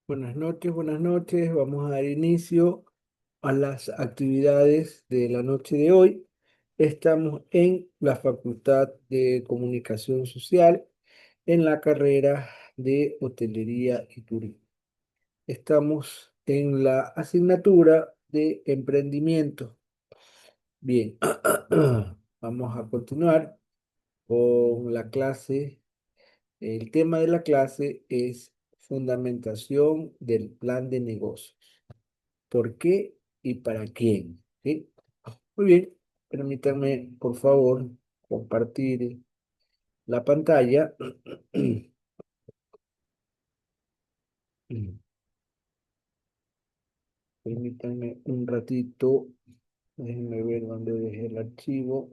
Buenas noches. Vamos a dar inicio a las actividades de la noche de hoy. Estamos en la Facultad de Comunicación Social en la carrera de Hotelería y Turismo. Estamos en la asignatura de emprendimiento. Bien, vamos a continuar con la clase. El tema de la clase es fundamentación del plan de negocio. ¿Por qué y para quién? ¿Sí? Muy bien, permítanme, por favor, compartir la pantalla. Permítanme un ratito. Déjenme ver dónde dejé el archivo.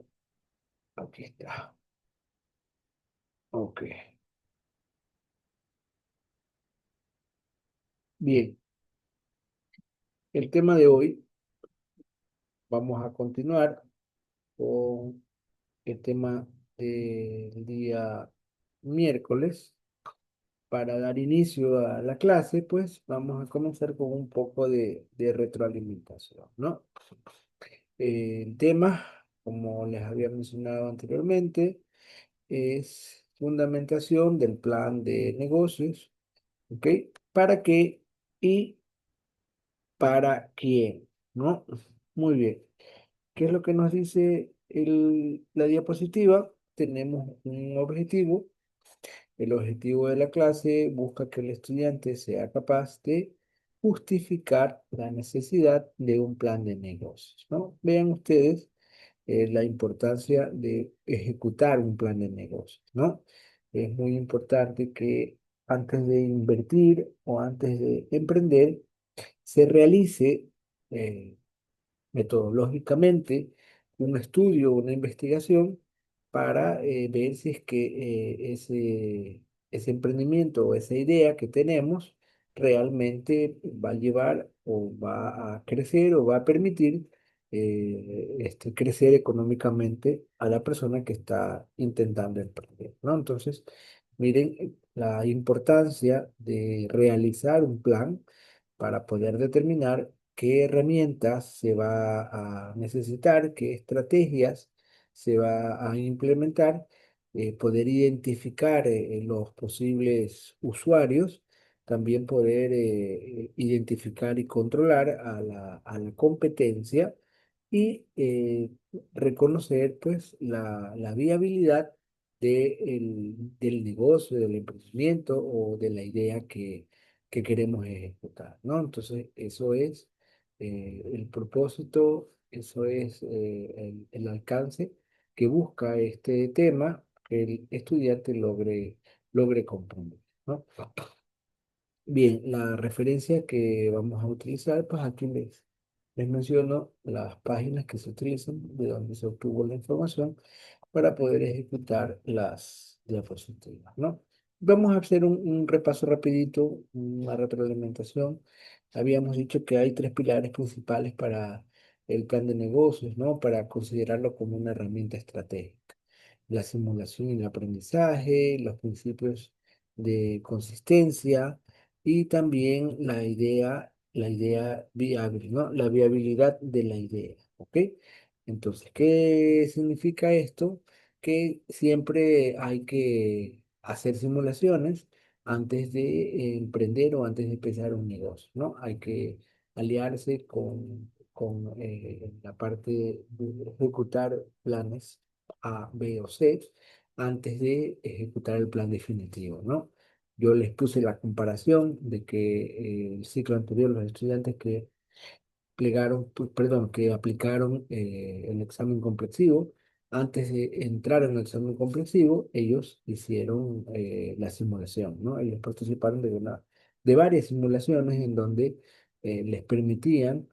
Aquí está. Ok. Bien, el tema de hoy, vamos a continuar con el tema del día miércoles. Para dar inicio a la clase, pues vamos a comenzar con un poco de retroalimentación, ¿no? El tema, como les había mencionado anteriormente, es fundamentación del plan de negocios, ¿ok? ¿Para qué y para quién? ¿No? Muy bien. ¿Qué es lo que nos dice la diapositiva? Tenemos un objetivo. El objetivo de la clase busca que el estudiante sea capaz de justificar la necesidad de un plan de negocios, ¿no? Vean ustedes la importancia de ejecutar un plan de negocios, ¿no? Es muy importante que antes de invertir o antes de emprender se realice eh, metodológicamente un estudio, una investigación para ver si es que ese emprendimiento o esa idea que tenemos realmente va a llevar o va a crecer o va a permitir crecer económicamente a la persona que está intentando emprender, ¿no? Entonces, miren la importancia de realizar un plan para poder determinar qué herramientas se va a necesitar, qué estrategias se va a implementar, poder identificar los posibles usuarios, también poder identificar y controlar a la competencia y reconocer pues la viabilidad del negocio, del emprendimiento o de la idea que queremos ejecutar, ¿no? Entonces, eso es el propósito, eso es el alcance que busca este tema que el estudiante logre comprender, ¿no? Bien, la referencia que vamos a utilizar, pues aquí les menciono las páginas que se utilizan, de donde se obtuvo la información para poder ejecutar las diapositivas, ¿no? Vamos a hacer un repaso rapidito, una retroalimentación. Habíamos dicho que hay tres pilares principales para el plan de negocios, ¿no? Para considerarlo como una herramienta estratégica: la simulación y el aprendizaje, los principios de consistencia y también la idea viable, ¿no? La viabilidad de la idea, ¿ok? Entonces, ¿qué significa esto? Que siempre hay que hacer simulaciones antes de emprender o antes de empezar un negocio, ¿no? Hay que aliarse con la parte de ejecutar planes A, B o C antes de ejecutar el plan definitivo, ¿no? Yo les puse la comparación de que el ciclo anterior, los estudiantes que perdón, que aplicaron el examen complexivo, antes de entrar en el examen complexivo, ellos hicieron la simulación, ¿no? Ellos participaron de varias simulaciones en donde les permitían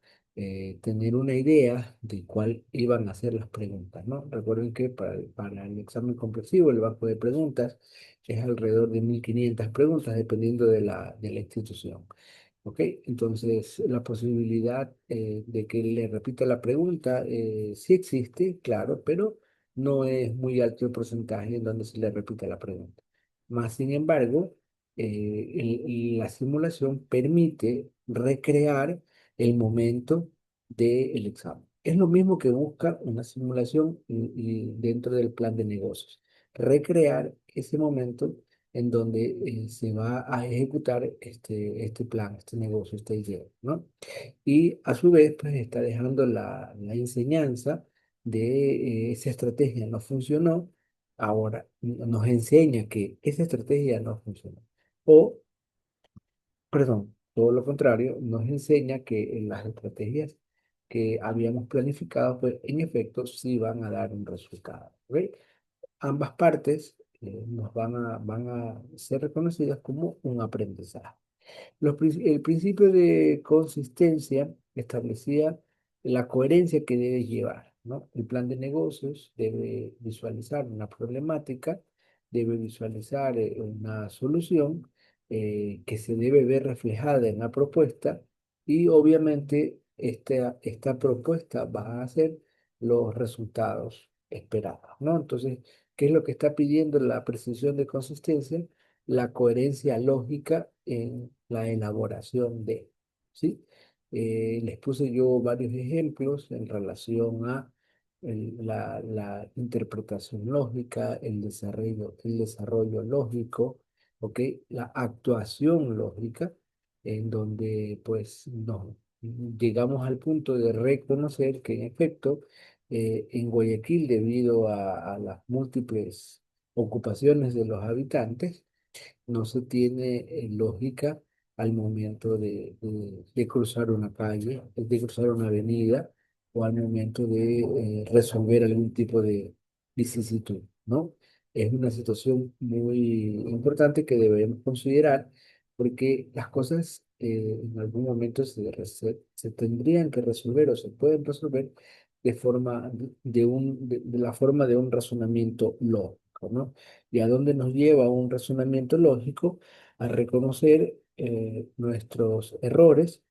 tener una idea de cuál iban a ser las preguntas, ¿no? Recuerden que para el examen complexivo, el banco de preguntas es alrededor de 1.500 preguntas, dependiendo de la institución. ¿Ok? Entonces, la posibilidad de que le repita la pregunta sí existe, claro, pero no es muy alto el porcentaje en donde se le repita la pregunta. Más sin embargo, la simulación permite recrear el momento del examen. Es lo mismo que busca una simulación y dentro del plan de negocios. Recrear ese momento en donde se va a ejecutar este plan, este negocio, esta idea, ¿no? Y a su vez, pues está dejando la enseñanza de esa estrategia no funcionó, ahora nos enseña que esa estrategia no funcionó. O, perdón, todo lo contrario, nos enseña que las estrategias que habíamos planificado, pues en efecto sí van a dar un resultado. ¿Ok? Ambas partes van a ser reconocidas como un aprendizaje. El principio de consistencia establecía la coherencia que debe llevar, ¿no? El plan de negocios debe visualizar una problemática, debe visualizar una solución que se debe ver reflejada en la propuesta y obviamente esta propuesta va a hacer los resultados esperados, ¿no? Entonces, ¿qué es lo que está pidiendo la precisión de consistencia? La coherencia lógica en la elaboración de, ¿sí? Les puse yo varios ejemplos en relación a la interpretación lógica, el desarrollo lógico, ¿ok? La actuación lógica, en donde pues nos llegamos al punto de reconocer que en efecto en Guayaquil, debido a las múltiples ocupaciones de los habitantes, no se tiene lógica al momento de cruzar una calle, de cruzar una avenida o al momento de resolver algún tipo de vicisitud, ¿no? Es una situación muy importante que debemos considerar porque las cosas en algún momento se tendrían que resolver o se pueden resolver de forma de la forma de un razonamiento lógico, ¿no? ¿Y a dónde nos lleva un razonamiento lógico? A reconocer nuestros errores,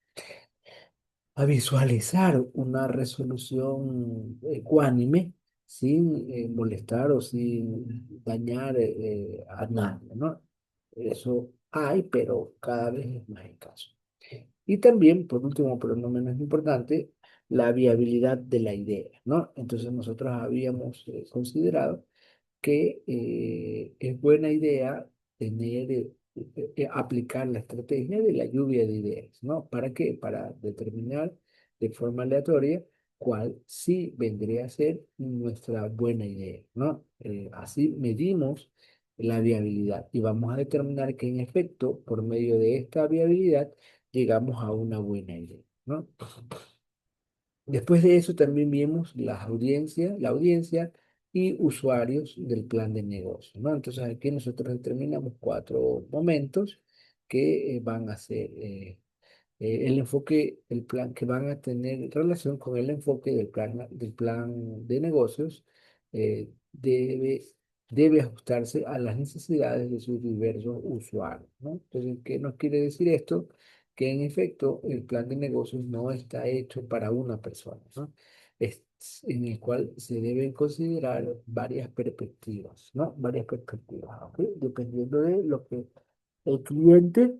a visualizar una resolución ecuánime sin molestar o sin dañar a nadie, ¿no? Eso hay, pero cada vez es más escaso. Y también, por último, pero no menos importante, la viabilidad de la idea, ¿no? Entonces nosotros habíamos considerado que es buena idea tener, aplicar la estrategia de la lluvia de ideas, ¿no? ¿Para qué? Para determinar de forma aleatoria cuál sí vendría a ser nuestra buena idea, ¿no? Así medimos la viabilidad y vamos a determinar que en efecto, por medio de esta viabilidad, llegamos a una buena idea, ¿no? Después de eso también vimos la audiencia y usuarios del plan de negocio, ¿no? Entonces aquí nosotros determinamos cuatro momentos que van a ser el enfoque, el plan que van a tener relación con el enfoque del plan de negocios, eh, debe, debe ajustarse a las necesidades de sus diversos usuarios, ¿no? Entonces, ¿qué nos quiere decir esto? Que en efecto el plan de negocios no está hecho para una persona, ¿no? Es en el cual se deben considerar varias perspectivas, ¿no? Varias perspectivas, ¿ok? Dependiendo de lo que el cliente,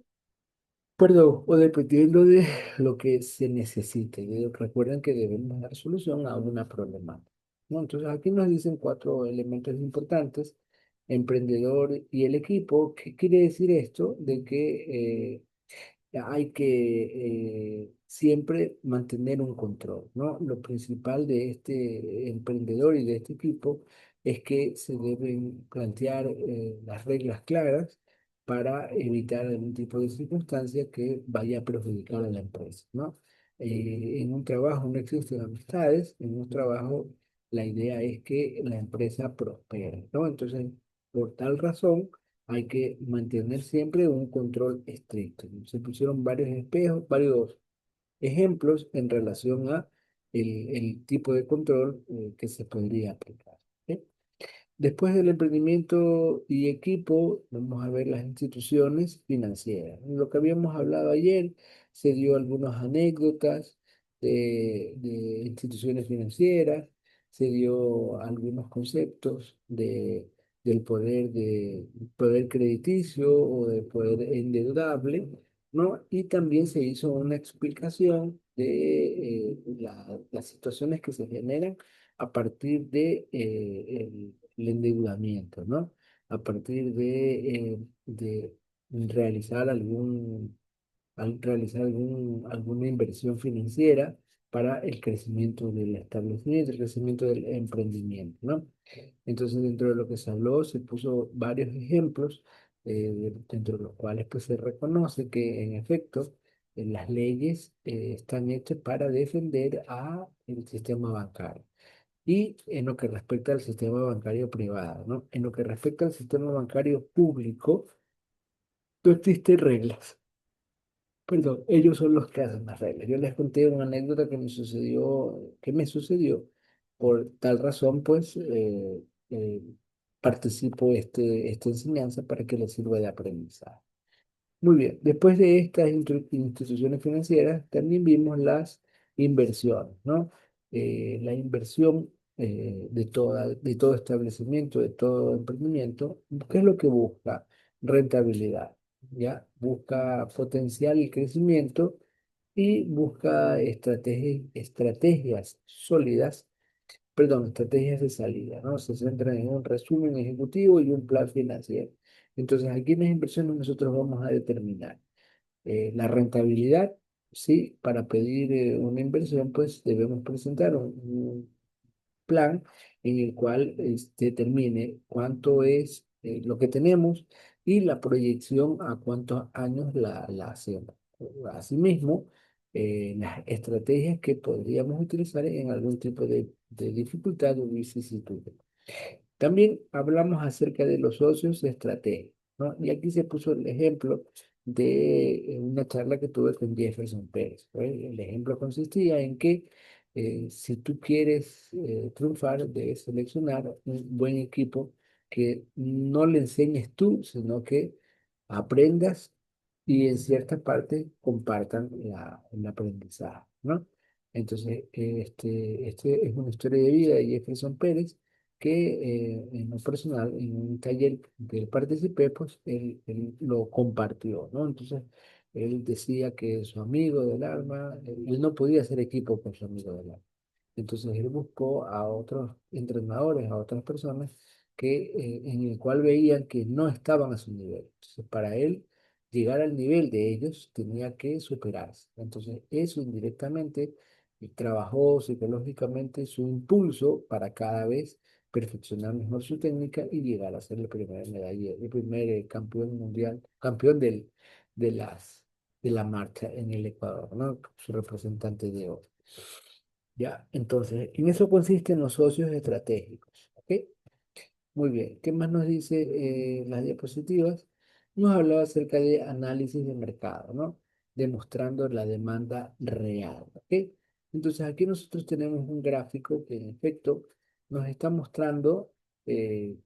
perdón, o dependiendo de lo que se necesite. Recuerden que debemos dar solución a una problemática, ¿no? Entonces aquí nos dicen cuatro elementos importantes: emprendedor y el equipo. ¿Qué quiere decir esto? De que hay que siempre mantener un control, ¿no? Lo principal de este emprendedor y de este equipo es que se deben plantear las reglas claras para evitar algún tipo de circunstancia que vaya a perjudicar a la empresa, ¿no? En un trabajo no existen amistades, en un trabajo la idea es que la empresa prospere, ¿no? Entonces, por tal razón, hay que mantener siempre un control estricto. Se pusieron varios espejos, varios ejemplos en relación a el tipo de control que se podría aplicar. ¿Ok? Después del emprendimiento y equipo, vamos a ver las instituciones financieras. Lo que habíamos hablado ayer, se dio algunas anécdotas de instituciones financieras, se dio algunos conceptos del poder crediticio o del poder endeudable, ¿no? Y también se hizo una explicación de las situaciones que se generan a partir de el endeudamiento, ¿no? A partir de realizar alguna inversión financiera para el crecimiento del establecimiento, el crecimiento del emprendimiento, ¿no? Entonces, dentro de lo que se habló, se puso varios ejemplos, dentro de los cuales pues, se reconoce que, en efecto, las leyes están hechas para defender a el sistema bancario. Y en lo que respecta al sistema bancario privado, ¿no? En lo que respecta al sistema bancario público, no existen reglas. Perdón, ellos son los que hacen las reglas. Yo les conté una anécdota que me sucedió. Por tal razón, pues, eh, participo esta enseñanza para que les sirva de aprendizaje. Muy bien, después de estas instituciones financieras, también vimos las inversiones, ¿no? La inversión de todo establecimiento, de todo emprendimiento, ¿qué es lo que busca? Rentabilidad, ¿ya? Busca potenciar el crecimiento y busca estrategias sólidas, perdón, estrategias de salida, ¿no? Se centran en un resumen ejecutivo y un plan financiero. Entonces, aquí en las inversiones nosotros vamos a determinar la rentabilidad. Sí, para pedir una inversión, pues debemos presentar un plan en el cual determine cuánto es lo que tenemos y la proyección a cuántos años la hacemos. Asimismo, las estrategias que podríamos utilizar en algún tipo de dificultad o vicisitud. También hablamos acerca de los socios estratégicos, ¿no? Y aquí se puso el ejemplo de una charla que tuve con Jefferson Pérez, ¿no? El ejemplo consistía en que si tú quieres triunfar, debes seleccionar un buen equipo que no le enseñes tú, sino que aprendas y en cierta parte compartan el aprendizaje, ¿no? Entonces, este es una historia de vida de Jefferson Pérez que en lo personal, en un taller que participé, pues él lo compartió, ¿no? Entonces, él decía que su amigo del alma, él no podía hacer equipo con su amigo del alma. Entonces, él buscó a otros entrenadores, a otras personas en el cual veían que no estaban a su nivel. Entonces, para él llegar al nivel de ellos tenía que superarse. Entonces, eso indirectamente trabajó psicológicamente su impulso para cada vez perfeccionar mejor su técnica y llegar a ser el primer medalla, el primer campeón mundial, campeón de de la marcha en el Ecuador, ¿no? Su representante de oro. Ya, entonces, en eso consisten los socios estratégicos, ¿ok? Muy bien, ¿qué más nos dice las diapositivas? Nos hablaba acerca de análisis de mercado, ¿no? Demostrando la demanda real, ¿ok? Entonces aquí nosotros tenemos un gráfico que en efecto nos está mostrando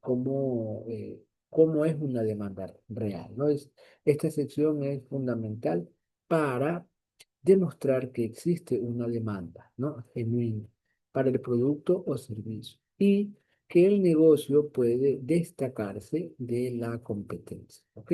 cómo es una demanda real, ¿no? Esta sección es fundamental para demostrar que existe una demanda, ¿no? Genuina para el producto o servicio y que el negocio puede destacarse de la competencia. ¿Ok?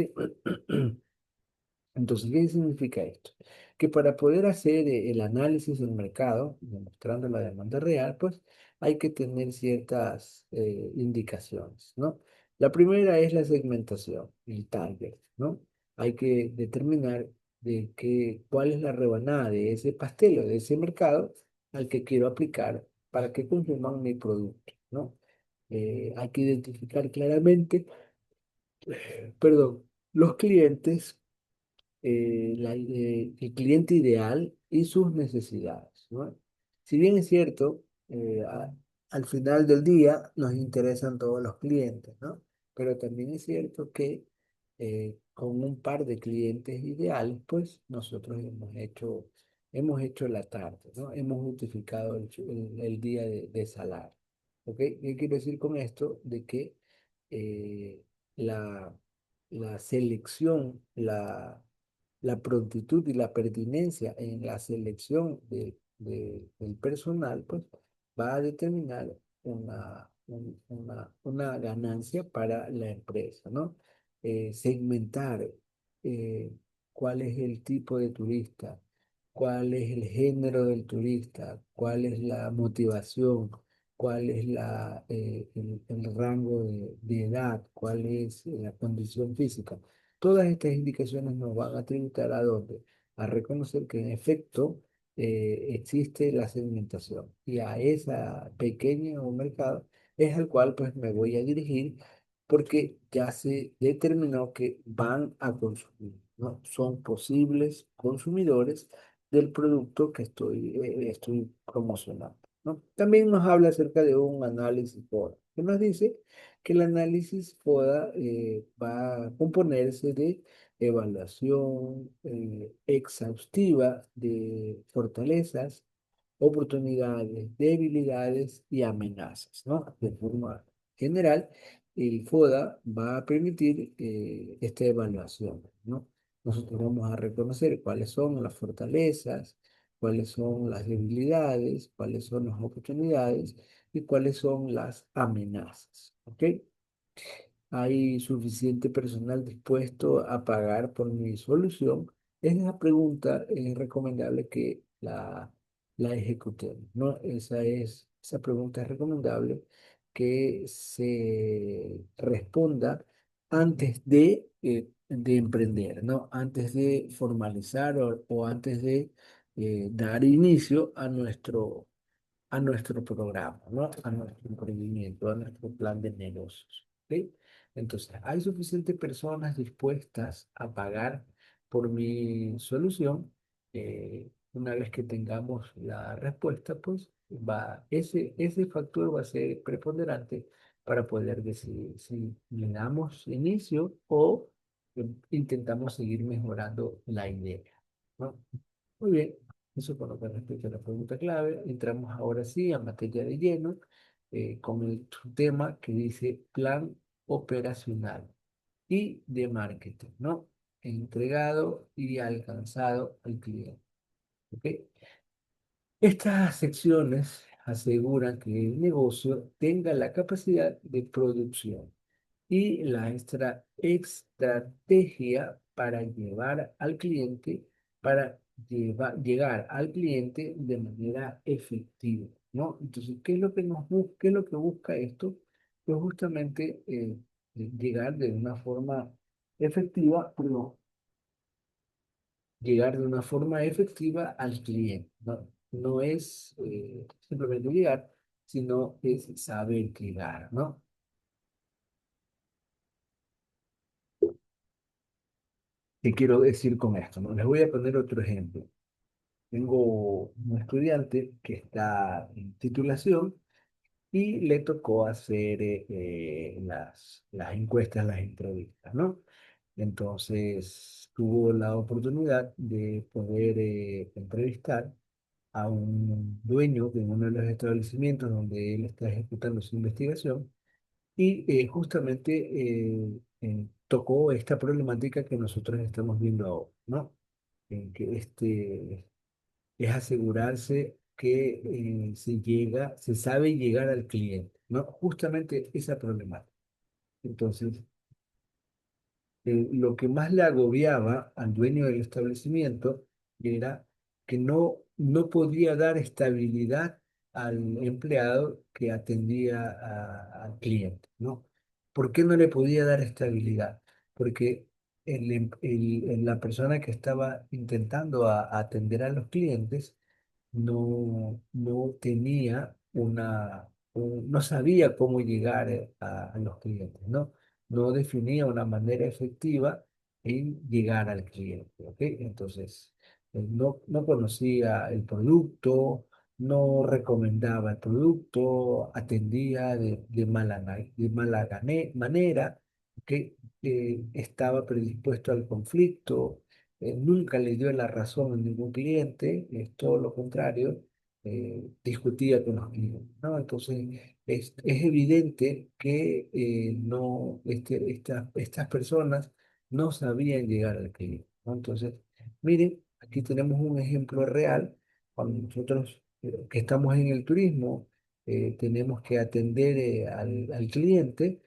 Entonces, ¿qué significa esto? Que para poder hacer el análisis del mercado, demostrando la demanda real, pues hay que tener ciertas indicaciones, ¿no? La primera es la segmentación, el target, ¿no? Hay que determinar cuál es la rebanada de ese pastel o de ese mercado al que quiero aplicar para que consuman mi producto, ¿no? Hay que identificar claramente, perdón, los clientes, el cliente ideal y sus necesidades, ¿no? Si bien es cierto, al final del día nos interesan todos los clientes, ¿no? Pero también es cierto que con un par de clientes ideales, pues nosotros hemos hecho la tarde, ¿no? Hemos justificado el día de salario. ¿Ok? ¿Qué quiero decir con esto? De que eh, la, la selección, la prontitud y la pertinencia en la selección del personal, pues va a determinar una ganancia para la empresa, ¿no? Segmentar eh, cuál es el tipo de turista, cuál es el género del turista, cuál es la motivación, cuál es el rango de edad, cuál es la condición física. Todas estas indicaciones nos van a tributar a dónde, a reconocer que en efecto existe la segmentación y a esa pequeña o mercado es al cual pues me voy a dirigir porque ya se determinó que van a consumir, ¿no? Son posibles consumidores del producto que estoy promocionando, ¿no? También nos habla acerca de un análisis FODA, que nos dice que el análisis FODA va a componerse de evaluación exhaustiva de fortalezas, oportunidades, debilidades y amenazas, ¿no? De forma general, el FODA va a permitir esta evaluación, ¿no? Nosotros vamos a reconocer cuáles son las fortalezas, cuáles son las debilidades, cuáles son las oportunidades y cuáles son las amenazas, ¿ok? ¿Hay suficiente personal dispuesto a pagar por mi solución? Esa pregunta es recomendable que la ejecutemos, ¿no? Esa pregunta es recomendable que se responda antes de emprender, ¿no? Antes de formalizar o antes de dar inicio a nuestro programa, ¿no? A nuestro emprendimiento, a nuestro plan de negocios. ¿Ok? Entonces, ¿hay suficientes personas dispuestas a pagar por mi solución? Una vez que tengamos la respuesta, pues ese factor va a ser preponderante para poder decidir si le damos inicio o intentamos seguir mejorando la idea, ¿no? Muy bien, eso por lo que respecta a la pregunta clave. Entramos ahora sí a materia de lleno con el tema que dice plan operacional y de marketing, ¿no? Entregado y alcanzado al cliente. ¿Ok? Estas secciones aseguran que el negocio tenga la capacidad de producción y la estrategia para llegar al cliente de manera efectiva, ¿no? Entonces, ¿qué es lo que busca esto? Pues justamente llegar de una forma efectiva, pero llegar de una forma efectiva al cliente, ¿no? No es simplemente llegar, sino es saber llegar, ¿no? ¿Qué quiero decir con esto, no? Les voy a poner otro ejemplo. Tengo un estudiante que está en titulación y le tocó hacer las encuestas, las entrevistas, ¿no? Entonces tuvo la oportunidad de poder entrevistar a un dueño de uno de los establecimientos donde él está ejecutando su investigación y justamente tocó esta problemática que nosotros estamos viendo ahora, ¿no? Que es asegurarse que se sabe llegar al cliente, ¿no? Justamente esa problemática. Entonces, lo que más le agobiaba al dueño del establecimiento era que no podía dar estabilidad al empleado que atendía al cliente, ¿no? ¿Por qué no le podía dar estabilidad? Porque la persona que estaba intentando atender a los clientes no tenía no sabía cómo llegar a los clientes, ¿no? No definía una manera efectiva en llegar al cliente, ¿ok? Entonces, no conocía el producto, no recomendaba el producto, atendía de mala manera, ¿ok? Estaba predispuesto al conflicto, nunca le dio la razón a ningún cliente, es todo lo contrario, discutía con los clientes, ¿no? Entonces, es evidente que estas personas no sabían llegar al cliente, ¿no? Entonces, miren, aquí tenemos un ejemplo real, cuando nosotros que estamos en el turismo, tenemos que atender al cliente.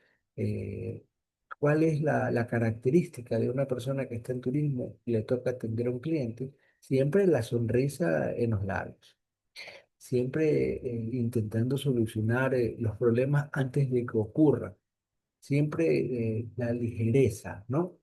¿Cuál es la característica de una persona que está en turismo y le toca atender a un cliente? Siempre la sonrisa en los labios, siempre intentando solucionar los problemas antes de que ocurran, siempre la ligereza, ¿no?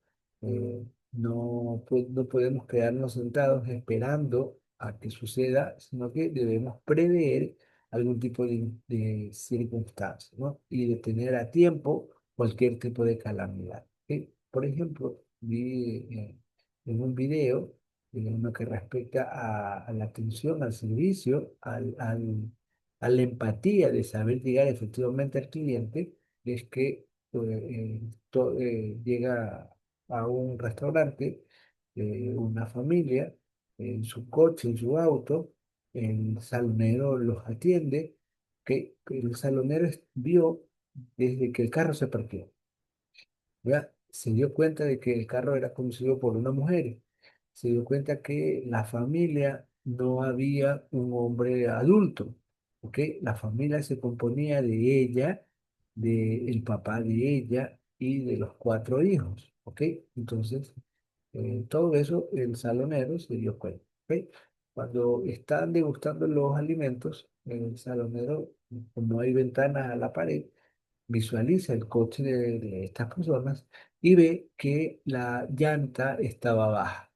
No podemos quedarnos sentados esperando a que suceda, sino que debemos prever algún tipo de circunstancia, ¿no? Y detener a tiempo cualquier tipo de calamidad. ¿Ok? Por ejemplo, vi en un video en lo que respecta a la atención, al servicio, a la empatía de saber llegar efectivamente al cliente, es que llega a un restaurante, una familia, en su coche, en su auto, el salonero los atiende, que el salonero vio desde que el carro se partió, ¿ya? Se dio cuenta de que el carro era conducido por una mujer, se dio cuenta que la familia no había un hombre adulto, ¿ok? La familia se componía de ella, del papá de ella y de los cuatro hijos, ¿ok? Entonces, todo eso el salonero se dio cuenta, ¿ok? Cuando están degustando los alimentos, el salonero, como hay ventanas a la pared, visualiza el coche de estas personas y ve que la llanta estaba baja.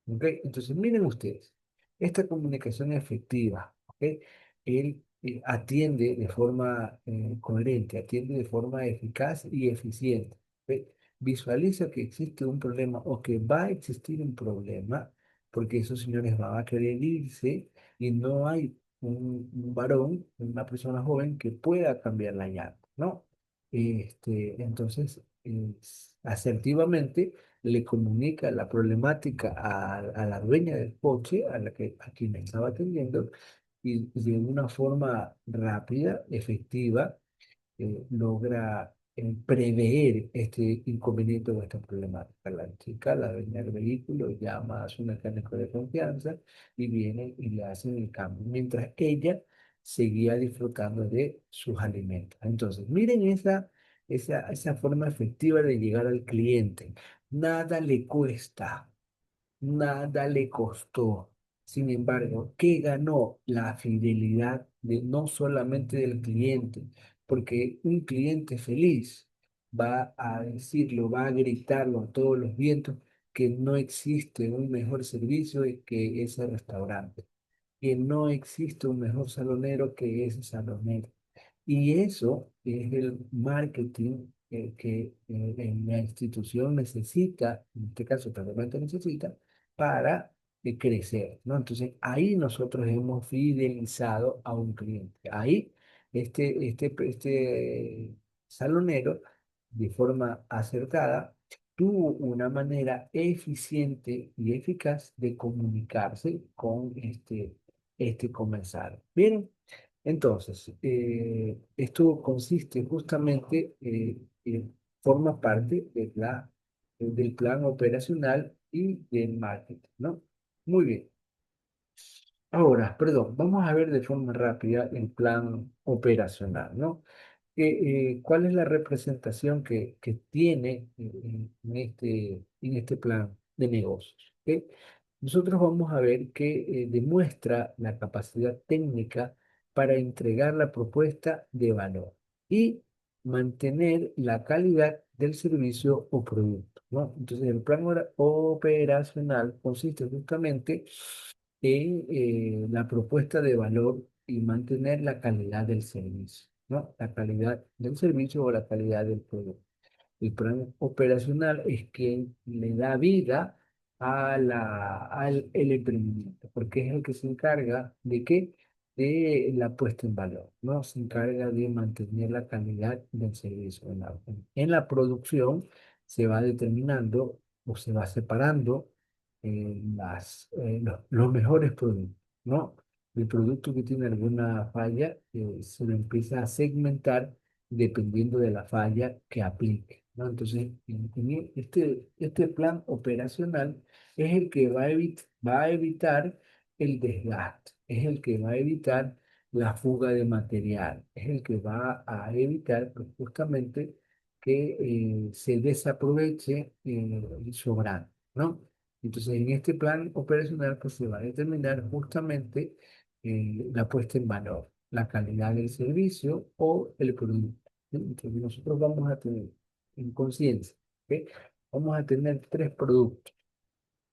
¿Ok? Entonces, miren ustedes, esta comunicación efectiva, ¿ok? Él atiende de forma coherente, atiende de forma eficaz y eficiente. ¿Ok? Visualiza que existe un problema o que va a existir un problema, porque esos señores van a querer irse y no hay un varón, una persona joven que pueda cambiar la llanta, ¿no? Entonces, asertivamente le comunica la problemática a la dueña del coche, a quien estaba atendiendo, y de una forma rápida, efectiva, logra prever este inconveniente o esta problemática. La chica, la dueña del vehículo, llama a su mecánico de confianza y viene y le hacen el cambio, mientras ella seguía disfrutando de sus alimentos. Entonces, miren esa forma efectiva de llegar al cliente. Nada le cuesta. Nada le costó. Sin embargo, ¿qué ganó? La fidelidad de no solamente del cliente, porque un cliente feliz va a decirlo, va a gritarlo a todos los vientos que no existe un mejor servicio que ese restaurante, que no existe un mejor salonero que ese salonero. Y eso es el marketing que la institución necesita, en este caso el Parlamento necesita, para crecer, ¿no? Entonces, ahí nosotros hemos fidelizado a un cliente. Ahí, este salonero, de forma acertada, tuvo una manera eficiente y eficaz de comunicarse con este comensal. Bien, entonces, esto consiste justamente, forma parte del plan operacional y del marketing, ¿no? Muy bien. Ahora, perdón, vamos a ver de forma rápida el plan operacional, ¿no? ¿Cuál es la representación que tiene en este plan de negocios? ¿Ok? Nosotros vamos a ver que demuestra la capacidad técnica para entregar la propuesta de valor y mantener la calidad del servicio o producto, ¿no? Entonces, el plan operacional consiste justamente en la propuesta de valor y mantener la calidad del servicio, ¿no? La calidad del servicio o la calidad del producto. El plan operacional es quien le da vida al el emprendimiento, porque es el que se encarga de qué, de la puesta en valor, ¿no? Se encarga de mantener la calidad del servicio. En la producción se va determinando o se va separando los mejores productos, ¿no? El producto que tiene alguna falla se lo empieza a segmentar dependiendo de la falla que aplique, ¿no? Entonces, este plan operacional es el que va a evitar el desgaste, es el que va a evitar la fuga de material, es el que va a evitar pues, justamente que se desaproveche el sobrante, ¿no? Entonces, en este plan operacional pues, se va a determinar justamente la puesta en valor, la calidad del servicio o el producto. ¿Sí? Entonces, nosotros vamos a tener en conciencia, ¿ok? Vamos a tener tres productos: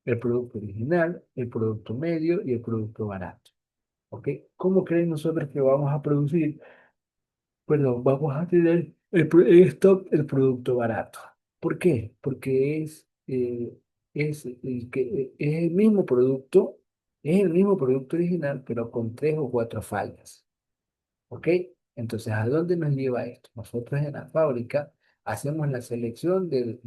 el producto original, el producto medio y el producto barato. ¿Ok? ¿Cómo creen nosotros que vamos a producir? Perdón, vamos a tener en stock el producto barato. ¿Por qué? Porque es el mismo producto original, pero con tres o cuatro fallas. ¿Ok? Entonces, ¿a dónde nos lleva esto? Nosotros en la fábrica hacemos la selección del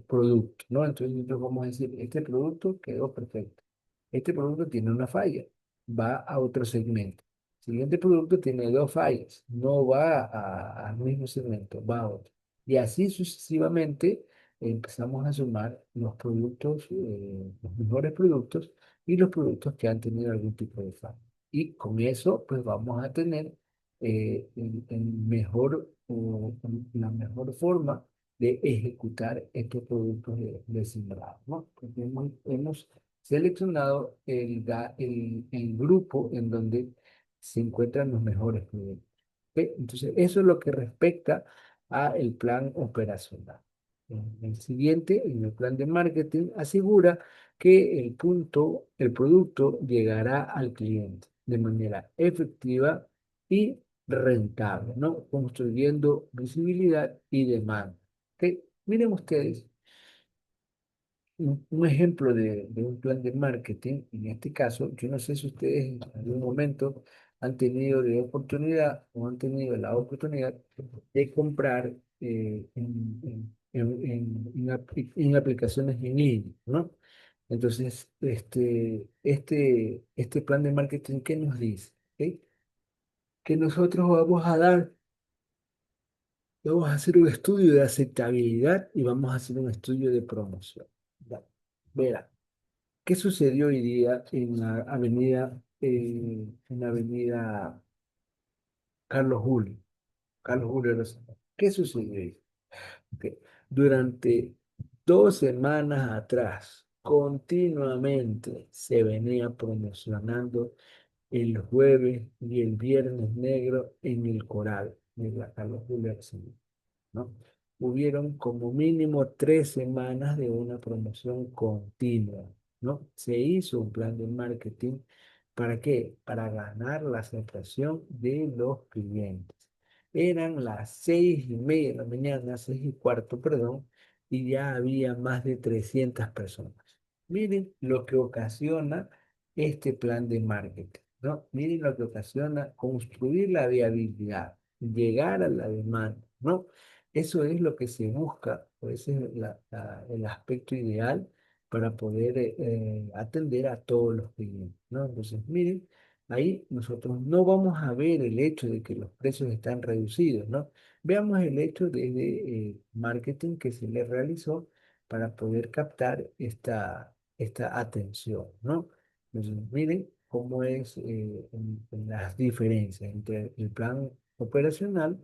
producto, ¿no? Entonces, nosotros vamos a decir, este producto quedó perfecto. Este producto tiene una falla, va a otro segmento. Siguiente producto tiene dos fallas, no va al mismo segmento, va a otro. Y así sucesivamente empezamos a sumar los productos, los mejores productos y los productos que han tenido algún tipo de falla. Y con eso, pues vamos a tener la mejor forma de ejecutar estos productos de simulado, ¿no? Porque hemos seleccionado el grupo en donde se encuentran los mejores productos. ¿Ok? Entonces, eso es lo que respecta a el plan operacional. El siguiente, en el plan de marketing, asegura que el producto llegará al cliente de manera efectiva y rentable, ¿no? Construyendo visibilidad y demanda. ¿Ok? Miren ustedes, un ejemplo de un plan de marketing, en este caso, yo no sé si ustedes en algún momento han tenido la oportunidad o han tenido la oportunidad de comprar en aplicaciones en línea, ¿no? Entonces, este plan de marketing, ¿qué nos dice? ¿Ok? Que nosotros vamos a hacer un estudio de aceptabilidad y vamos a hacer un estudio de promoción. Ya. Verá, ¿qué sucedió hoy día en la avenida Carlos Julio? Carlos Julio Rosado. ¿Qué sucedió ahí? Que durante 2 semanas atrás, continuamente se venía promocionando el jueves y el viernes negro en el Coral de la Carlos Julio Rosado, ¿no? Hubieron como mínimo 3 semanas de una promoción continua, ¿no? Se hizo un plan de marketing. ¿Para qué? Para ganar la aceptación de los clientes. Eran las 6:30 de la mañana, 6:15, perdón, y ya había más de 300 personas. Miren lo que ocasiona este plan de marketing, ¿no? Miren lo que ocasiona construir la viabilidad, llegar a la demanda, ¿no? Eso es lo que se busca, o ese es el aspecto ideal para poder atender a todos los clientes, ¿no? Entonces, miren, ahí nosotros no vamos a ver el hecho de que los precios están reducidos, ¿no? Veamos el hecho de marketing que se le realizó para poder captar esta atención, ¿no? Entonces, miren cómo es en las diferencias entre el plan operacional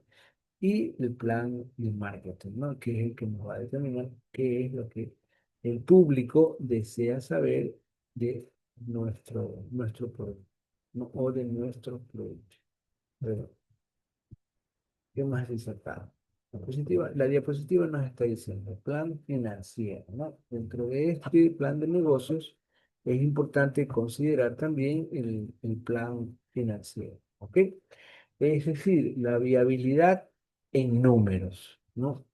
y el plan de marketing, ¿no? Que es el que nos va a determinar qué es lo que el público desea saber de nuestro producto, ¿no? O de nuestro producto. Pero, ¿qué más dice acá? La diapositiva nos está diciendo plan financiero, ¿no? Dentro de este plan de negocios es importante considerar también el plan financiero, ¿ok? Es decir, la viabilidad en números, ¿no?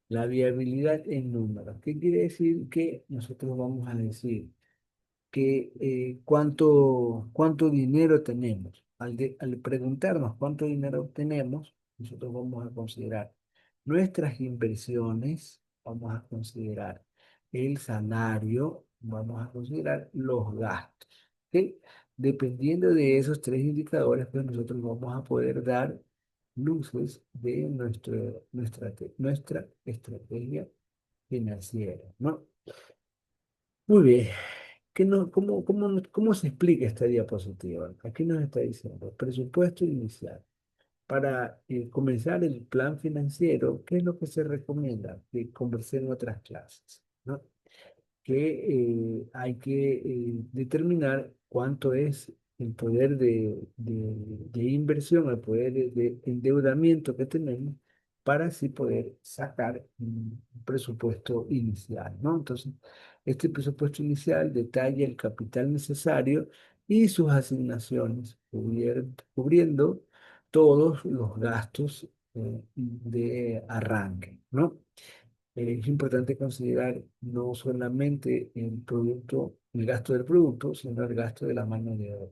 La viabilidad en números. ¿Qué quiere decir? Que nosotros vamos a decir que cuánto dinero tenemos. Al preguntarnos cuánto dinero tenemos, nosotros vamos a considerar nuestras inversiones, vamos a considerar el salario, vamos a considerar los gastos. ¿Ok? Dependiendo de esos tres indicadores, pues nosotros vamos a poder dar luces de nuestra estrategia financiera, ¿no? Muy bien. ¿Cómo se explica esta diapositiva? Aquí nos está diciendo presupuesto inicial. Para comenzar el plan financiero, ¿qué es lo que se recomienda? Que conversé en otras clases, ¿no? Que hay que determinar cuánto es el poder de inversión, el poder de endeudamiento que tenemos para así poder sacar un presupuesto inicial, ¿no? Entonces, este presupuesto inicial detalla el capital necesario y sus asignaciones, cubriendo todos los gastos de arranque, ¿no? Es importante considerar no solamente el producto, el gasto del producto, sino el gasto de la mano de obra.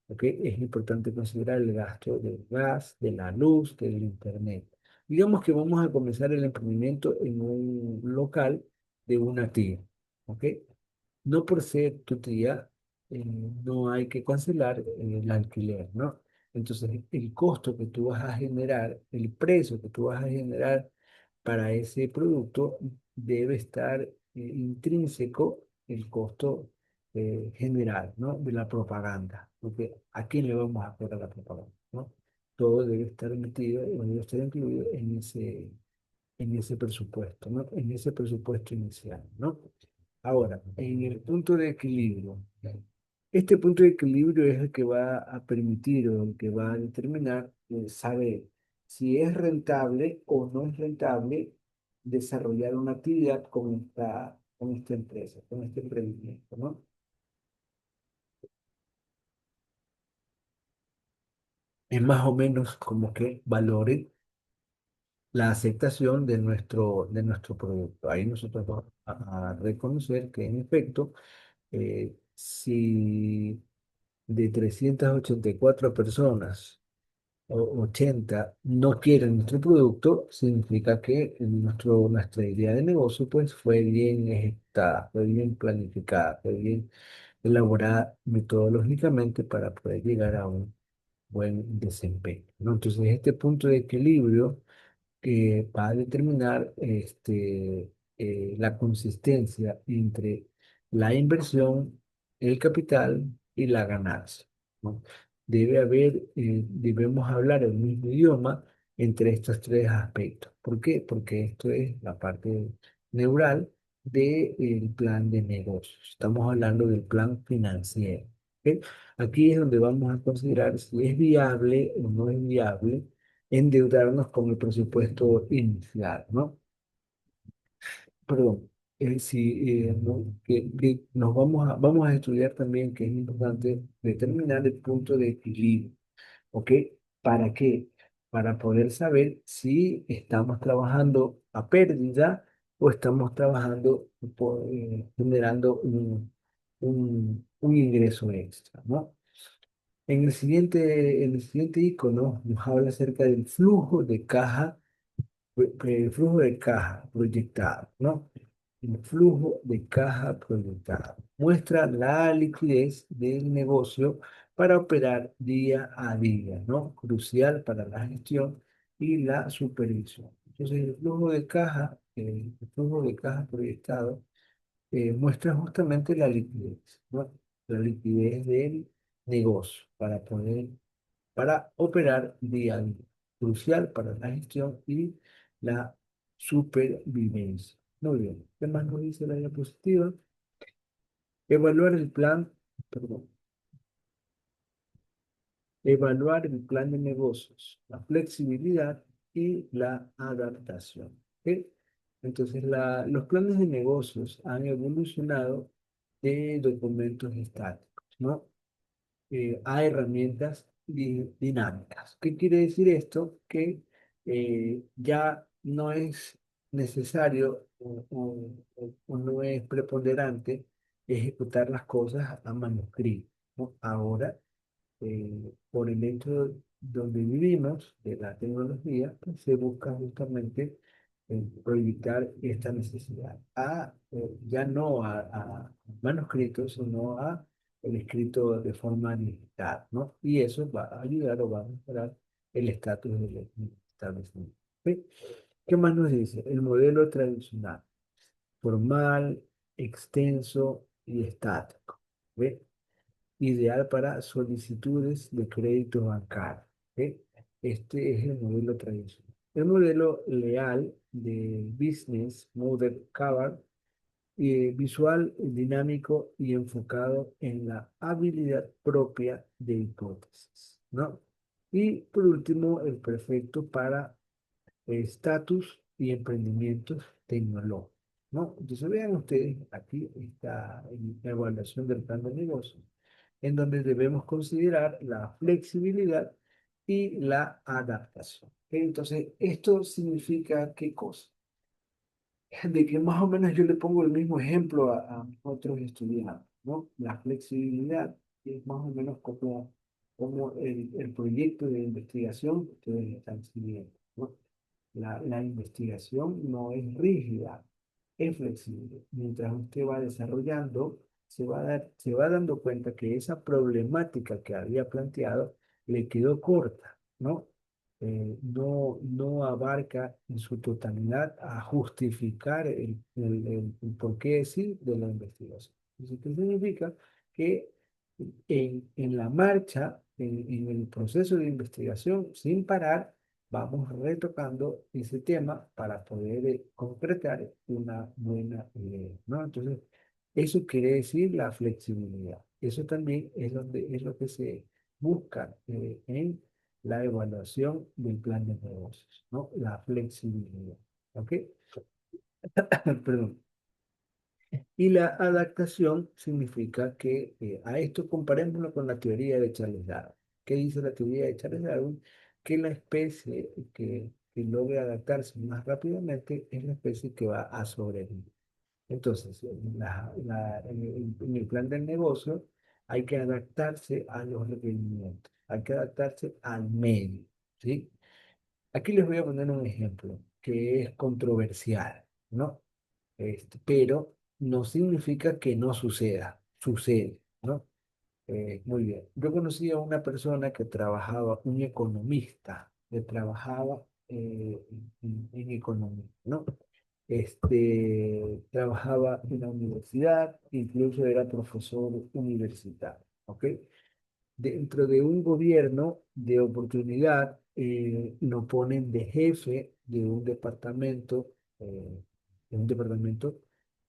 ¿Ok? Es importante considerar el gasto del gas, de la luz, del internet. Digamos que vamos a comenzar el emprendimiento en un local de una tía. ¿Ok? No por ser tu tía, no hay que cancelar el alquiler, ¿no? Entonces, el costo que tú vas a generar, el precio que tú vas a generar para ese producto debe estar intrínseco el costo general, ¿no? De la propaganda. Porque ¿a quién le vamos a cobrar la propaganda, ¿no? Todo debe estar metido, o debe estar incluido en ese presupuesto, ¿no? En ese presupuesto inicial, ¿no? Ahora, en el punto de equilibrio, este punto de equilibrio es el que va a permitir o el que va a determinar saber si es rentable o no es rentable desarrollar una actividad con esta empresa, con este emprendimiento, ¿no? Es más o menos como que valore la aceptación de nuestro producto. Ahí nosotros vamos a reconocer que en efecto, si de 384 personas, 80 no quieren nuestro producto, significa que nuestra idea de negocio pues fue bien ejecutada, fue bien planificada, fue bien elaborada metodológicamente para poder llegar a un buen desempeño, ¿no? Entonces, este punto de equilibrio que va a determinar la consistencia entre la inversión, el capital y la ganancia, ¿no? Debemos hablar el mismo idioma entre estos tres aspectos. ¿Por qué? Porque esto es la parte neural del plan de negocios. Estamos hablando del plan financiero. ¿Ok? Aquí es donde vamos a considerar si es viable o no es viable endeudarnos con el presupuesto inicial, ¿no? Perdón, si, que nos vamos a estudiar también que es importante determinar el punto de equilibrio, ¿ok? ¿Para qué? Para poder saber si estamos trabajando a pérdida o estamos trabajando generando un ingreso extra, ¿no? En el siguiente icono nos habla acerca del flujo de caja, el flujo de caja proyectado, ¿no? El flujo de caja proyectado muestra la liquidez del negocio para operar día a día, ¿no? Crucial para la gestión y la supervisión. Entonces, el flujo de caja proyectado muestra justamente la liquidez, ¿no? La liquidez del negocio para operar día a día, crucial para la gestión y la supervivencia. Muy bien, ¿qué más nos dice la diapositiva? Evaluar el plan, perdón, evaluar el plan de negocios, la flexibilidad y la adaptación. ¿Ok? Entonces, los planes de negocios han evolucionado de documentos estáticos, ¿no? A herramientas dinámicas. ¿Qué quiere decir esto? Que ya no es necesario o no es preponderante ejecutar las cosas a manuscrito, ¿no? Ahora, por el hecho donde vivimos, de la tecnología, pues, se busca justamente proyectar esta necesidad ya no a manuscritos, sino a el escrito de forma digital, ¿no? Y eso va a ayudar o va a mejorar el estatus del establecimiento. ¿Ok? ¿Qué más nos dice? El modelo tradicional, formal, extenso y estático. ¿Ve? Ideal para solicitudes de crédito bancario. ¿Ok? Este es el modelo tradicional. El modelo leal de Business Model Cover, visual, dinámico y enfocado en la habilidad propia de hipótesis, ¿no? Y por último, el perfecto para estatus y emprendimientos tecnológicos, ¿no? Entonces vean ustedes, aquí está la evaluación del plan de negocio, en donde debemos considerar la flexibilidad y la adaptación. ¿Ok? Entonces, ¿esto significa qué cosa? De que más o menos yo le pongo el mismo ejemplo a otros estudiantes, ¿no? La flexibilidad es más o menos como el proyecto de investigación que ustedes están siguiendo, ¿no? La investigación no es rígida, es flexible. Mientras usted va desarrollando, se va dando cuenta que esa problemática que había planteado le quedó corta, ¿no? No abarca en su totalidad a justificar el por qué sí de la investigación. Entonces, ¿qué significa? Que en la marcha, en el proceso de investigación, sin parar, vamos retocando ese tema para poder concretar una buena idea, ¿no? Entonces, eso quiere decir la flexibilidad. Eso también es lo que se busca en la evaluación del plan de negocios, ¿no? La flexibilidad, ¿ok? Perdón. Y la adaptación significa que a esto comparémoslo con la teoría de Charles Darwin. ¿Qué dice la teoría de Charles Darwin? Que la especie que logre adaptarse más rápidamente es la especie que va a sobrevivir. Entonces, en el plan del negocio hay que adaptarse a los requerimientos, hay que adaptarse al medio, ¿sí? Aquí les voy a poner un ejemplo que es controversial, ¿no? Pero no significa que no suceda, sucede, ¿no? Muy bien. Yo conocí a una persona que trabajaba, un economista, que trabajaba en economía, ¿no? Trabajaba en la universidad, incluso era profesor universitario, ¿ok? Dentro de un gobierno de oportunidad, lo ponen de jefe de un departamento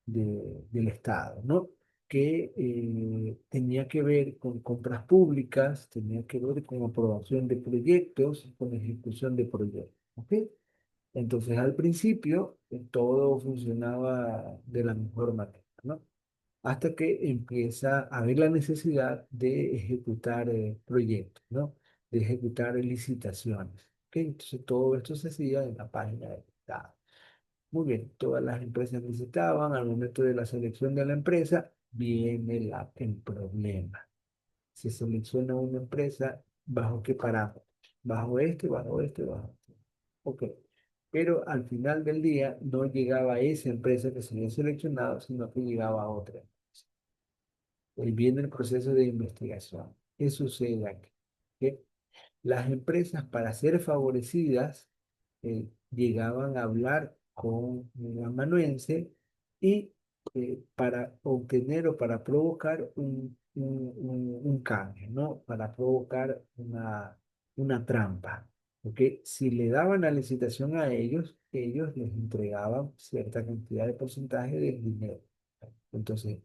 del Estado, ¿no? Que tenía que ver con compras públicas, tenía que ver con aprobación de proyectos, con ejecución de proyectos, ¿ok? Entonces, al principio, todo funcionaba de la mejor manera, ¿no? Hasta que empieza a haber la necesidad de ejecutar proyectos, ¿no? De ejecutar licitaciones. ¿Ok? Entonces todo esto se hacía en la página del Estado. Muy bien, todas las empresas licitaban, al momento de la selección de la empresa, viene el problema. Se selecciona una empresa, ¿bajo qué parámetros? Bajo este, bajo este, bajo este. Ok. Pero al final del día no llegaba a esa empresa que se había seleccionado, sino que llegaba a otra. Viene el proceso de investigación. ¿Qué sucede aquí? Que las empresas, para ser favorecidas, llegaban a hablar con un amanuense y para obtener o para provocar un cambio, ¿no? Para provocar una trampa. Porque si le daban la licitación a ellos, ellos les entregaban cierta cantidad de porcentaje del dinero. Entonces,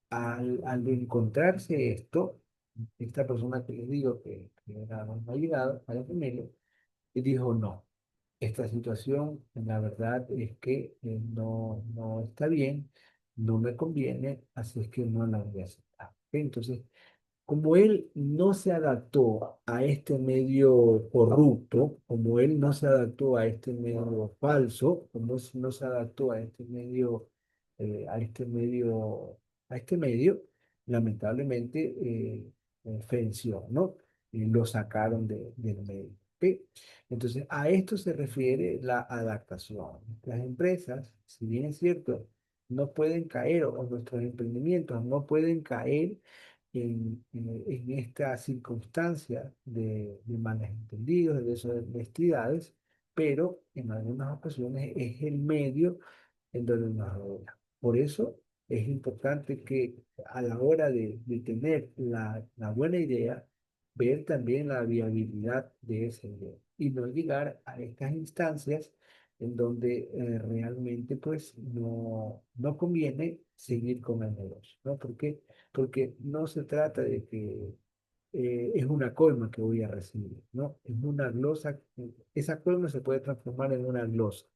al encontrarse esto, esta persona que les digo que era un allegado a la familia, y dijo, no, esta situación, la verdad es que no está bien, no me conviene, así es que no la voy a aceptar. ¿Ok? Entonces, como él no se adaptó a este medio corrupto, como él no se adaptó a este medio falso, como no se adaptó a este medio, a este medio, a este medio, lamentablemente fenció, ¿no? Y lo sacaron del medio. ¿Ok? Entonces, a esto se refiere la adaptación. Las empresas, si bien es cierto, no pueden caer, o nuestros emprendimientos no pueden caer en esta circunstancia de malentendidos, de deshonestidades, pero en algunas ocasiones es el medio en donde nos rodea. Por eso es importante que a la hora de tener la buena idea, ver también la viabilidad de esa idea y no llegar a estas instancias en donde realmente pues no conviene seguir con el negocio, ¿no? ¿Por qué? Porque no se trata de que es una coima que voy a recibir, ¿no? Es una glosa, esa coima se puede transformar en una glosa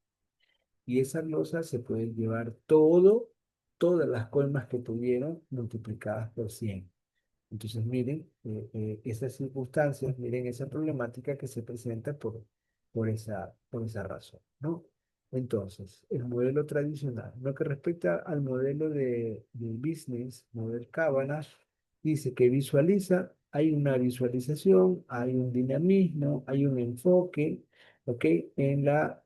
y esa glosa se puede llevar todas las coimas que tuvieron multiplicadas por 100. Entonces, miren esas circunstancias, miren esa problemática que se presenta por esa razón, ¿no? Entonces, el modelo tradicional, lo que respecta al modelo de business, modelo Cabanas, dice que visualiza, hay una visualización, hay un dinamismo, hay un enfoque, ¿ok? En la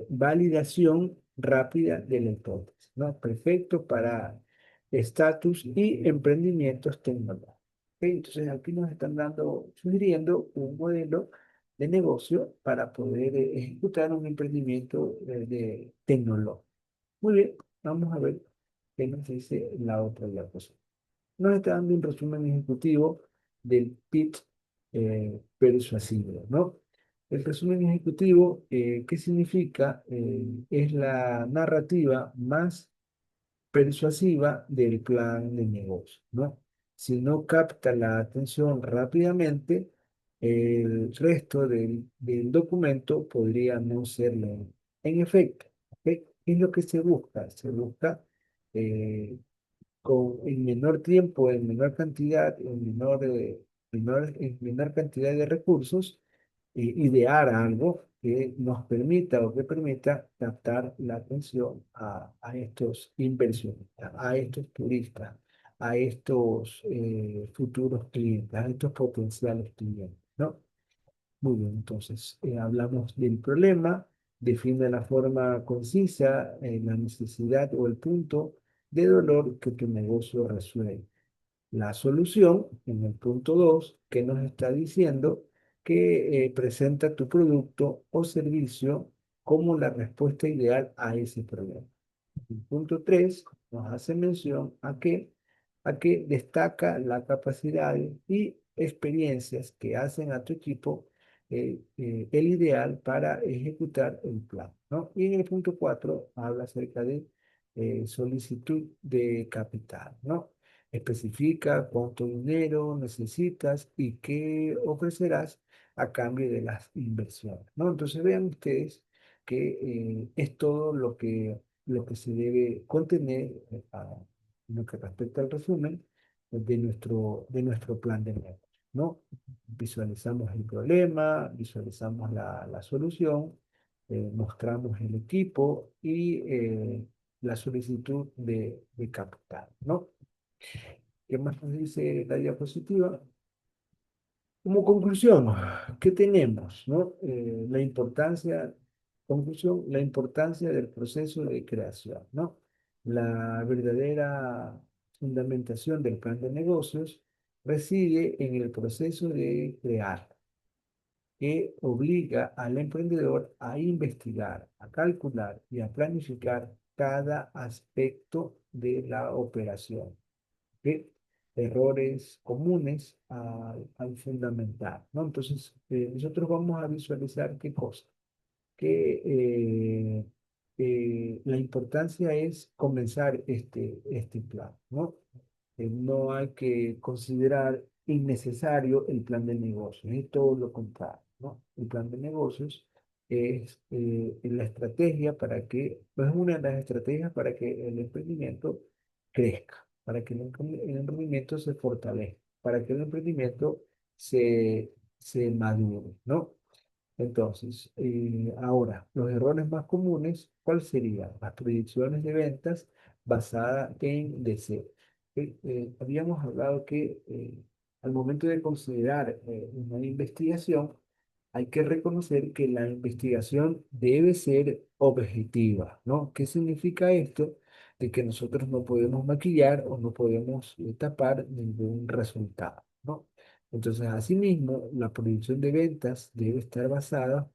validación rápida de la hipótesis, ¿no? Perfecto para estatus y emprendimientos tecnológicos. ¿Ok? Entonces, aquí nos están sugiriendo un modelo de negocio para poder ejecutar un emprendimiento de tecnológico. Muy bien, vamos a ver qué nos dice la otra diapositiva. Nos está dando un resumen ejecutivo del pitch persuasivo, ¿no? El resumen ejecutivo, ¿qué significa? Es la narrativa más persuasiva del plan de negocio, ¿no? Si no capta la atención rápidamente, el resto del documento podría no ser leído. En efecto, ¿ok? ¿Qué es lo que se busca? Se busca eh, en menor tiempo, en menor cantidad, en menor cantidad de recursos, idear algo que nos permita o que permita captar la atención a estos inversionistas, a estos turistas, a estos futuros clientes, a estos potenciales clientes, ¿no? Muy bien, entonces hablamos del problema, define la forma concisa, la necesidad o el punto de dolor que tu negocio resuelve. La solución, en el punto 2 que nos está diciendo que presenta tu producto o servicio como la respuesta ideal a ese problema. El punto 3 nos hace mención a que destaca la capacidad y experiencias que hacen a tu equipo el ideal para ejecutar el plan, ¿no? Y en el punto 4 habla acerca de solicitud de capital, ¿no? Especifica cuánto dinero necesitas y qué ofrecerás a cambio de las inversiones, ¿no? Entonces vean ustedes que es todo lo que se debe contener en lo que respecta al resumen de nuestro plan de negocio, ¿no? Visualizamos el problema, visualizamos la solución, mostramos el equipo y la solicitud de capital, ¿no? ¿Qué más nos dice la diapositiva? Como conclusión, ¿qué tenemos, no? Conclusión, la importancia del proceso de creación, ¿no? La verdadera fundamentación del plan de negocios reside en el proceso de crear, que obliga al emprendedor a investigar, a calcular y a planificar cada aspecto de la operación. ¿Ok? Errores comunes al fundamental, ¿no? Entonces, nosotros vamos a visualizar qué cosa, que la importancia es comenzar este plan, ¿no? No hay que considerar innecesario el plan de negocios, es todo lo contrario, ¿no? El plan de negocios es la estrategia es una de las estrategias para que el emprendimiento crezca, para que el emprendimiento se fortalezca, para que el emprendimiento se madure, ¿no? Entonces, ahora, los errores más comunes, ¿cuáles serían? Las predicciones de ventas basadas en deseo. Habíamos hablado que al momento de considerar una investigación, hay que reconocer que la investigación debe ser objetiva, ¿no? ¿Qué significa esto? De que nosotros no podemos maquillar o no podemos tapar ningún resultado, ¿no? Entonces, asimismo, la proyección de ventas debe estar basada,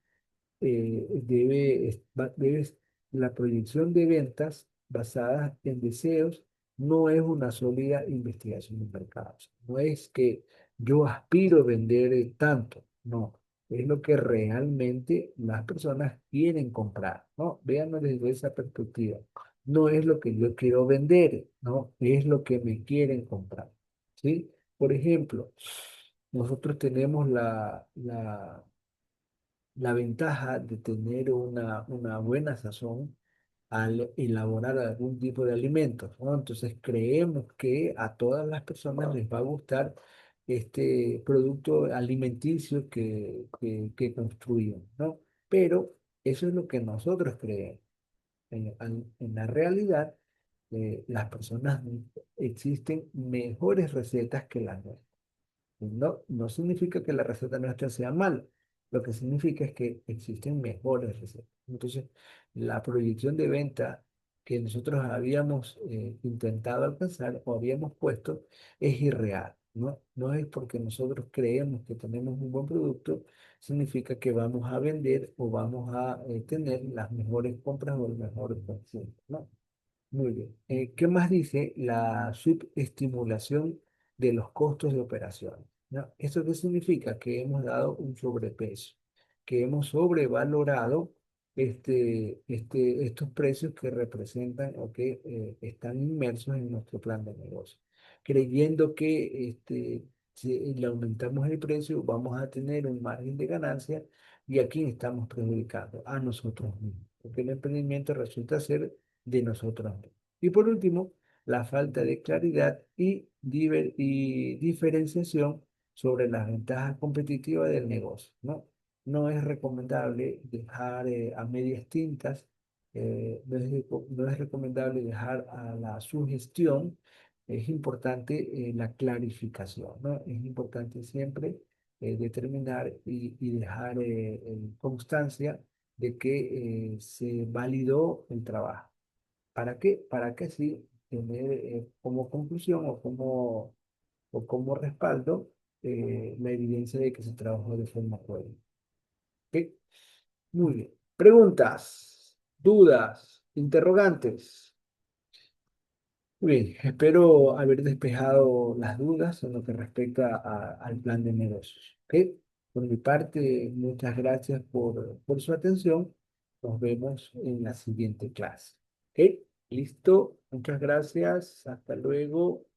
la proyección de ventas basada en deseos no es una sólida investigación de mercados. No es que yo aspiro a vender tanto, no. Es lo que realmente las personas quieren comprar, ¿no? Véanlo desde esa perspectiva. No es lo que yo quiero vender, ¿no? Es lo que me quieren comprar, ¿sí? Por ejemplo, nosotros tenemos la ventaja de tener una buena sazón al elaborar algún tipo de alimentos, ¿no? Entonces creemos que a todas las personas les va a gustar este producto alimenticio que construimos, ¿no? Pero eso es lo que nosotros creemos. En la realidad, las personas existen mejores recetas que las nuestras. No, no significa que la receta nuestra sea mala, lo que significa es que existen mejores recetas. Entonces, la proyección de venta que nosotros habíamos intentado alcanzar o habíamos puesto es irreal, ¿no? No es porque nosotros creemos que tenemos un buen producto, significa que vamos a vender o vamos a tener las mejores compras o el mejor consumo, ¿no? Muy bien. ¿Qué más dice la subestimulación de los costos de operación? ¿No? ¿Esto qué significa? Que hemos dado un sobrepeso, que hemos sobrevalorado estos precios que representan o que están inmersos en nuestro plan de negocio, creyendo que si le aumentamos el precio vamos a tener un margen de ganancia y a quién estamos perjudicando, a nosotros mismos, porque el emprendimiento resulta ser de nosotros mismos. Y por último, la falta de claridad y diferenciación sobre las ventajas competitivas del negocio, ¿no? No es recomendable dejar a medias tintas, no es recomendable dejar a la sugestión, es importante la clarificación, ¿no? Es importante siempre determinar y dejar constancia de que se validó el trabajo. ¿Para qué? Para que así tener como conclusión o como respaldo la evidencia de que se trabajó de forma coherente. ¿Ok? Muy bien. Preguntas, dudas, interrogantes. Muy bien, espero haber despejado las dudas en lo que respecta al plan de negocios. ¿Ok? Por mi parte, muchas gracias por su atención. Nos vemos en la siguiente clase. ¿Ok? Listo. Muchas gracias. Hasta luego.